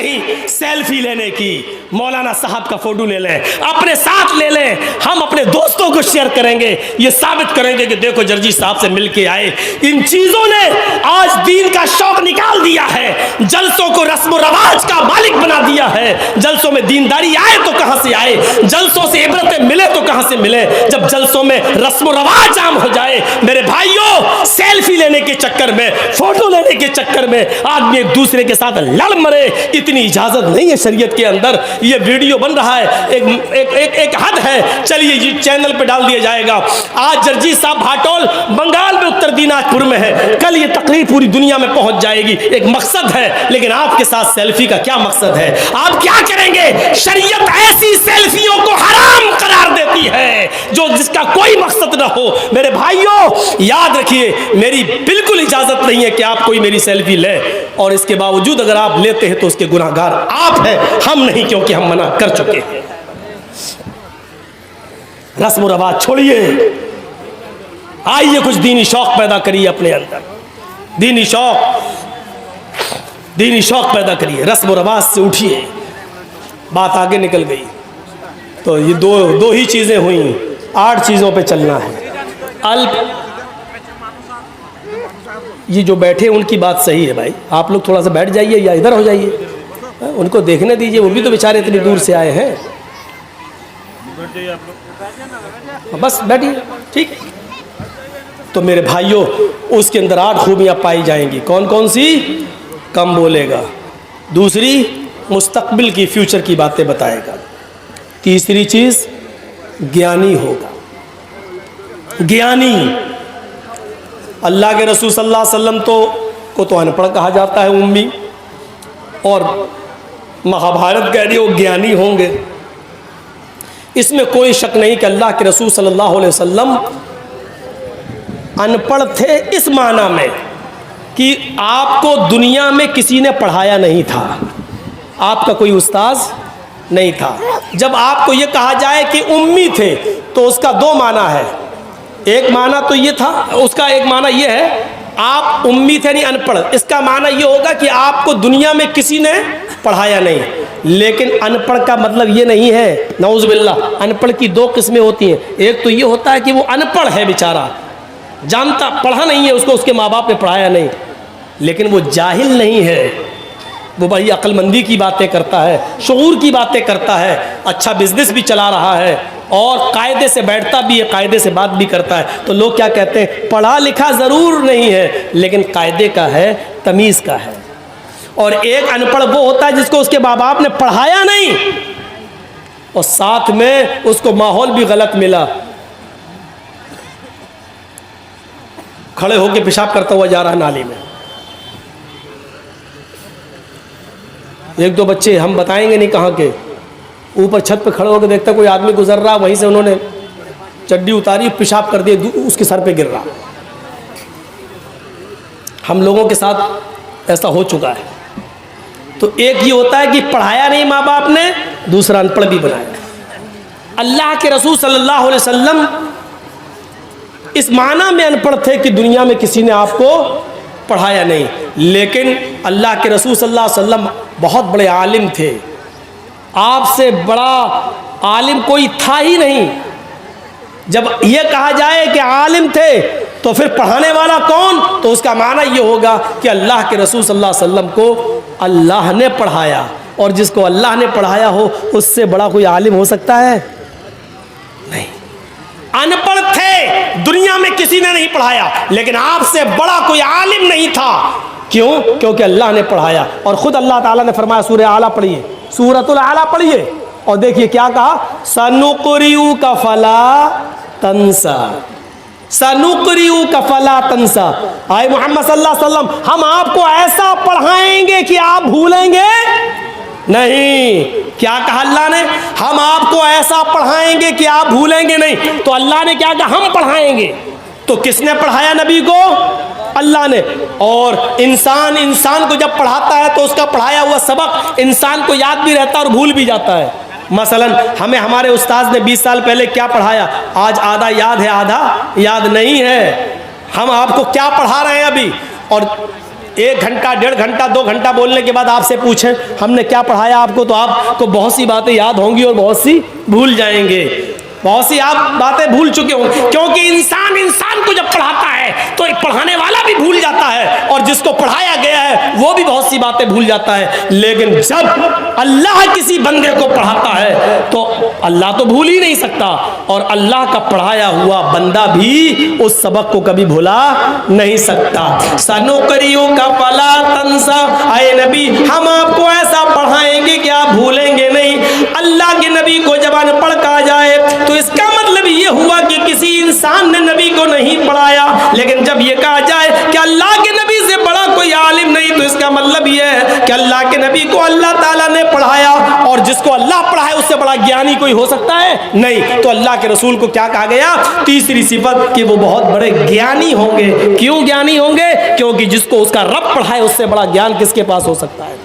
नहीं सेल्फी लेने की। मौलाना साहब का फोटो ले लें, अपने साथ ले लें, हम अपने दोस्तों को शेयर करेंगे, ये साबित करेंगे कि देखो जर्जी साहब से मिलके आए। इन चीजों ने आज दीन का शौक निकाल दिया है, जलसों को रस्म रवाज का मालिक बना दिया है। जलसों में दीनदारी आए तो कहां से आए, जलसों से इबरतें मिले तो कहां से मिले, जब जलसों में रस्म रवाज आम हो जाए। मेरे भाइयों, सेल्फी लेने के चक्कर में, फोटो लेने के चक्कर में आदमी एक दूसरे के साथ लड़ मरे, इतनी इजाजत नहीं है शरीयत के अंदर। ये वीडियो बन रहा है, एक हद है, चलिए ये चैनल पे डाल दिया जाएगा। आज जर्जी साहब भाटोल बंगाल में उत्तर दिनाजपुर में है, कल ये तकरीर पूरी दुनिया में पहुंच जाएगी। एक मकसद है, लेकिन आपके साथ सेल्फी का क्या मकसद है? आप क्या करेंगे? शरीयत ऐसी सेल्फियों को हराम करार देती है जो जिसका कोई मकसद ना हो। मेरे भाइयों याद रखिए, मेरी बिल्कुल इजाजत नहीं है कि आप कोई मेरी सेल्फी ले, और इसके बावजूद अगर आप लेते हैं तो उसके गुनाहगार आप हैं, हम नहीं, क्योंकि हम मना कर चुके हैं। रस्म रवाज छोड़िए, आइए कुछ दीनी शौक पैदा करिए अपने अंदर, दीनी शौक पैदा करिए, रस्म रवाज से उठिए। बात आगे निकल गई तो ये दो ही चीजें हुई, 8 चीजों पे चलना है। अल्प, ये जो बैठे उनकी बात सही है भाई, आप लोग थोड़ा सा बैठ जाइए या इधर हो जाइए, उनको देखने दीजिए, वो भी तो बेचारे इतनी दूर से आए हैं। बस बैठिए, ठीक। तो मेरे भाइयों, उसके अंदर 8 खूबियां पाई जाएंगी। कौन कौन सी? कम बोलेगा, दूसरी मुस्तकबिल की, फ्यूचर की बातें बताएगा, तीसरी चीज ज्ञानी होगा। ज्ञानी, अल्लाह के रसूल सल्लल्लाहु अलैहि वसल्लम को तो अनपढ़ कहा जाता है, उम्मी, और महाभारत कह रही हो ज्ञानी होंगे। इसमें कोई शक नहीं कि अल्लाह के रसूल सल्लल्लाहु अलैहि वसल्लम अनपढ़ थे इस माना में कि आपको दुनिया में किसी ने पढ़ाया नहीं था, आपका कोई उस्ताद नहीं था। जब आपको ये कहा जाए कि उम्मी थे तो उसका 2 माना है। एक माना तो ये था, उसका एक माना ये है आप उम्मी थे नहीं अनपढ़, इसका माना ये होगा कि आपको दुनिया में किसी ने पढ़ाया नहीं। लेकिन अनपढ़ का मतलब ये नहीं है, नऊज़ बिल्लाह, अनपढ़ की 2 किस्में होती हैं। एक तो ये होता है कि वो अनपढ़ है बेचारा, जानता, पढ़ा नहीं है, उसको उसके माँ बाप ने पढ़ाया नहीं, लेकिन वो जाहिल नहीं है, वो बड़ी अक्लमंदी की बातें करता है, शऊर की बातें करता है, अच्छा बिजनेस भी चला रहा है और कायदे से बैठता भी है, कायदे से बात भी करता है। तो लोग क्या कहते हैं, पढ़ा लिखा ज़रूर नहीं है लेकिन कायदे का है, तमीज़ का है। और एक अनपढ़ वो होता है जिसको उसके माँ बाप ने पढ़ाया नहीं और साथ में उसको माहौल भी गलत मिला, खड़े होकर पेशाब करता हुआ जा रहा है नाली में। 1-2 बच्चे, हम बताएंगे नहीं कहाँ के, ऊपर छत पे खड़े होकर देखता कोई आदमी गुजर रहा, वहीं से उन्होंने चड्डी उतारी, पेशाब कर दिया, उसके सर पे गिर रहा। हम लोगों के साथ ऐसा हो चुका है। तो एक ये होता है कि पढ़ाया नहीं माँ बाप ने, दूसरा अनपढ़ भी बनाया। अल्लाह के रसूल सल्लल्लाहु अलैहि वसल्लम इस माना में अनपढ़ थे कि दुनिया में किसी ने आपको पढ़ाया नहीं, लेकिन अल्लाह के रसूल सल्लल्लाहु अलैहि वसल्लम बहुत बड़े आलिम थे, आपसे बड़ा आलिम कोई था ही नहीं। जब ये कहा जाए कि आलिम थे तो फिर पढ़ाने वाला कौन, तो उसका माना ये होगा कि अल्लाह के रसूल सल्लल्लाहु अलैहि वसल्लम को अल्लाह ने पढ़ाया, और जिसको अल्लाह ने पढ़ाया हो उससे बड़ा कोई आलिम हो सकता है? नहीं। अनपढ़ थे, दुनिया में किसी ने नहीं पढ़ाया, लेकिन आपसे बड़ा कोई आलिम नहीं था। क्यों? क्योंकि अल्लाह ने पढ़ाया। और ख़ुद अल्लाह ताला ने फरमाया, सूरह आला पढ़िए, सूरतुल आला पढ़िए, और देखिए क्या कहा, सनुक़रिउ का फला तंसा, सनुक़रिउ का फला तंसा। आए मोहम्मद सल्लल्लाहु अलैहि वसल्लम, हम आपको ऐसा पढ़ाएंगे कि आप भूलेंगे नहीं। क्या कहा अल्लाह ने? हम आपको ऐसा पढ़ाएंगे कि आप भूलेंगे नहीं। तो अल्लाह ने क्या कहा? हम पढ़ाएंगे। तो किसने पढ़ाया नबी को? अल्लाह ने। और इंसान को जब पढ़ाता है तो उसका पढ़ाया हुआ सबक इंसान को याद भी रहता है और भूल भी जाता है। मसलन हमें हमारे उस्ताद ने 20 साल पहले क्या पढ़ाया, आज आधा याद है, आधा याद नहीं है। हम आपको क्या पढ़ा रहे हैं अभी, और 1 घंटा 1.5 घंटा 2 घंटा बोलने के बाद आपसे पूछें हमने क्या पढ़ाया आपको, तो आपको बहुत सी बातें याद होंगी और बहुत सी भूल जाएंगे, बहुत सी आप बातें भूल चुके होंगे। क्योंकि इंसान को जब पढ़ाता है तो एक पढ़ाने वाला भी भूल जाता है और जिसको पढ़ाया गया है वो भी बहुत सी बातें भूल जाता है। लेकिन जब अल्लाह किसी बंदे को पढ़ाता है तो अल्लाह तो भूल ही नहीं सकता, और अल्लाह का पढ़ाया हुआ बंदा भी उस सबक को कभी भुला नहीं सकता। सनुकरियों का फला तंसा, आए नबी हम आपको ऐसा पढ़ाएंगे कि आप भूलेंगे नहीं। अल्लाह के नबी को जब अनपढ़ कहा जाए तो इसका मतलब ये हुआ कि किसी इंसान ने नबी को नहीं पढ़ाया। लेकिन जब ये कहा जाए कि अल्लाह के नबी से बड़ा कोई आलिम नहीं, तो इसका मतलब ये है कि अल्लाह के नबी को अल्लाह ताला ने पढ़ाया, और जिसको अल्लाह पढ़ाए उससे बड़ा ज्ञानी कोई हो सकता है? नहीं। तो अल्लाह के रसूल को क्या कहा गया? तीसरी सिफत कि वो बहुत बड़े ज्ञानी होंगे। क्यों ज्ञानी होंगे? क्योंकि जिसको उसका रब पढ़ाए उससे बड़ा ज्ञान किसके पास हो सकता है?